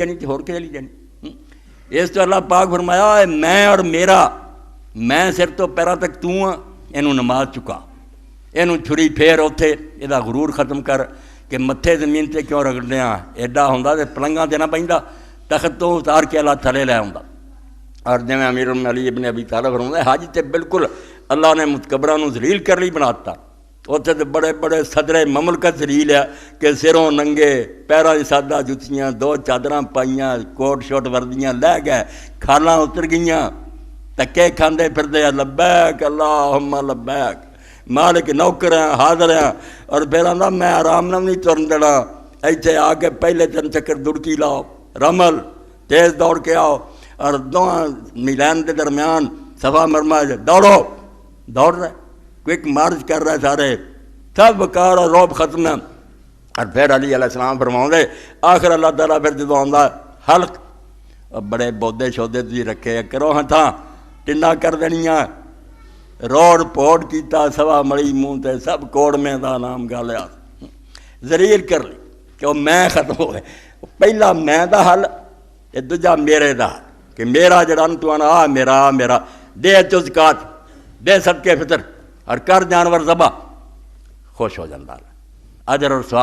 جانی ہور کے چلی جانی۔ اس تو اللہ پاک فرمایا ہے میں اور میرا، میں سر تو پیروں تک تو ہاں، اینوں نماز چکا، اینوں چھری پھیر اوتھے، یہ غرور ختم کر کہ متھے زمین تے کیوں رگڑنے ہاں، ایڈا ہوندا تے پلنگاں تے نہ پیندا، تخت تو اتار کے اللہ تھلے لے آوندا۔ اور جویں امیر علی ابن ابی طالب فرماتا ہے حج تے بالکل اللہ نے متکبراں نوں ذلیل کر لی بناتا، اتنے تو بڑے بڑے صدر مملکت ذلیل ہے کہ سروں ننگے، پیراں دی سادہ جتیاں، دو چادراں پائیاں، کوٹ شوٹ وردیاں لے گئے، کھالاں اتر گئیاں، تکے کھاندے پھردے لبیک اللہم لبیک، مالک نوکر ہیں حاضر ہیں، اور پھر آندا میں آرام نہ نہیں ترن دینا، ایتھے آ کے پہلے 3 چکر دڑکی لاؤ، رمل تیز دوڑ کے آؤ، اور دونوں میلان کے درمیان صفا مرمہ دوڑو، دوڑ رہے کوئک مارچ کر رہے سارے، سب وقار اور روب ختم ہے۔ اور پھر علی علیہ السلام فرماؤں دے آخر اللہ تعالیٰ پھر جدو آندا حلق، اور بڑے بودے شودے تھی رکھے کرو ہتھاں ٹنڈا کر دنیاں، روڑ پوڑ کیتا سوا مڑی منہ تے سب کوڑ میں دا نام گالیا، ذلیل کر لی کہ وہ میں ختم ہوئے، پہلا میں دا حل تے دوجا میرے دا حل، کہ میرا جڑا تو آنا آ میرا دے تو زکات، دے صدقے فطر، اور کر جانور ذبح، خوش ہو جاندہ اجر اور ثواب